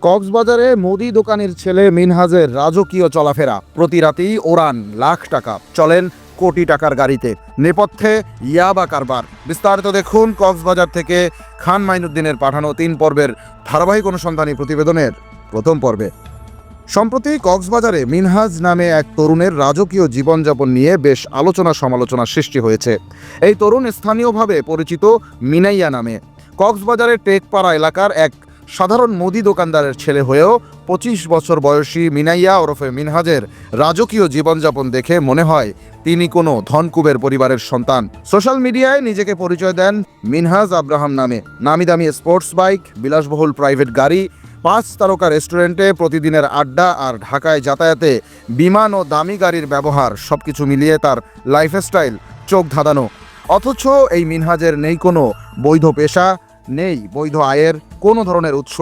কক্সবাজারে মুদি দোকানের ছেলে মিনহাজের রাজকীয় চলাফেরা, প্রতি রাতেই ওড়ান লাখ টাকা, চলেন কোটি টাকার গাড়িতে, নেপথ্যে ইয়াবা কারবার। বিস্তারিত দেখুন কক্সবাজার থেকে খান মাইনুদ্দিনের পাঠানো 3 পর্বের ধারাবাহিক অনুসন্ধানী প্রতিবেদনের প্রথম পর্বে। সম্প্রতি কক্সবাজারে মিনহাজ নামে এক তরুণের রাজকীয় জীবনযাপন নিয়ে বেশ আলোচনা সমালোচনা সৃষ্টি হয়েছে। এই তরুণ স্থানীয়ভাবে পরিচিত মিনাইয়া নামে। কক্সবাজারের টেকপাড়া এলাকার এক সাধারণ মুদি দোকানদারের ছেলে হয়েও 25 বছর বয়সী মিনাইয়া ওরফে মিনহাজের রাজকীয় জীবনযাপন দেখে মনে হয় তিনি কোনো ধনকুবের পরিবারের সন্তান। সোশ্যাল মিডিয়ায় নিজেকে পরিচয় দেন মিনহাজ আব্রাহাম নামে। নামি দামি স্পোর্টস বাইক, বিলাসবহুল প্রাইভেট গাড়ি, 5 তারকা রেস্টুরেন্টে প্রতিদিনের আড্ডা আর ঢাকায় যাতায়াতে বিমান ও দামি গাড়ির ব্যবহার, সবকিছু মিলিয়ে তার লাইফস্টাইল চোখ ধাঁধানো। অথচ এই মিনহাজের নেই কোনো বৈধ পেশা, নেই বৈধ আয়ের কোনো ধরনের উৎস।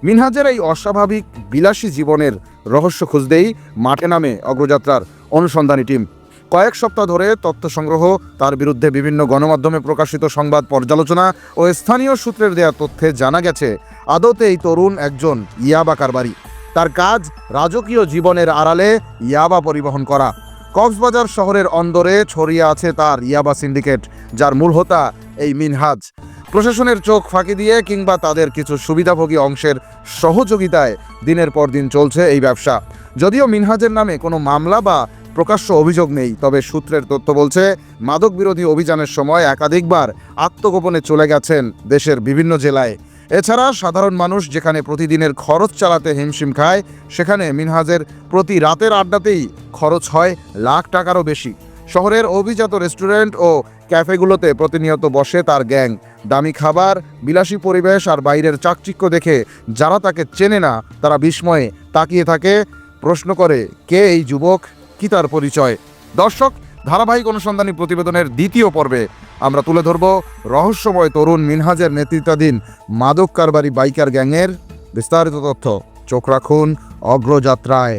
মিনহাজের এই অস্বাভাবিক বিলাসী জীবনের রহস্য খুঁজতেই মাঠে নামে অগ্রযাত্রার অনুসন্ধানী টিম। কয়েক সপ্তাহ ধরে তথ্য সংগ্রহ, তার বিরুদ্ধে বিভিন্ন গণমাধ্যমে প্রকাশিত সংবাদ পর্যালোচনা ও স্থানীয় সূত্রের দেয়া তথ্যে জানা গেছে আদতে এই তরুণ একজন ইয়াবা কারবারি। তার কাজ রাজকীয় জীবনের আড়ালে ইয়াবা পরিবহন করা। কক্সবাজার শহরের অন্দরে ছড়িয়ে আছে তার ইয়াবা সিন্ডিকেট, যার মূল হোতা এই মিনহাজ। প্রশাসনের চোখ ফাঁকি দিয়ে কিংবা তাদের কিছু সুবিধাভোগী অংশের সহযোগিতায় দিনের পর দিন চলছে এই ব্যবসা। যদিও মিনহাজের নামে কোনো মামলা বা প্রকাশ্য অভিযোগ নেই, তবে সূত্রের তথ্য বলছে মাদক বিরোধী অভিযানের সময় একাধিকবার আত্মগোপনে চলে গেছেন দেশের বিভিন্ন জেলায়। এছাড়া সাধারণ মানুষ যেখানে প্রতিদিনের খরচ চালাতে হিমশিম খায়, সেখানে মিনহাজের প্রতি রাতের আড্ডাতেই খরচ হয় লাখ টাকারও বেশি। শহরের অভিজাত রেস্টুরেন্ট ও ক্যাফেগুলোতে প্রতিনিয়ত বসে তার গ্যাং। দামি খাবার, বিলাসী পরিবেশ আর বাইরের চাকচিক্য দেখে যারা তাকে চেনে না তারা বিস্ময়ে তাকিয়ে থাকে, প্রশ্ন করে কে এই যুবক, কি তার পরিচয়। দর্শক, ধারাবাহিক অনুসন্ধানী প্রতিবেদনের দ্বিতীয় পর্বে আমরা তুলে ধরব রহস্যময় তরুণ মিনহাজের নেতৃত্বাধীন মাদক কারবারি বাইকার গ্যাংয়ের বিস্তারিত তথ্য। চোখ রাখুন অগ্রযাত্রায়।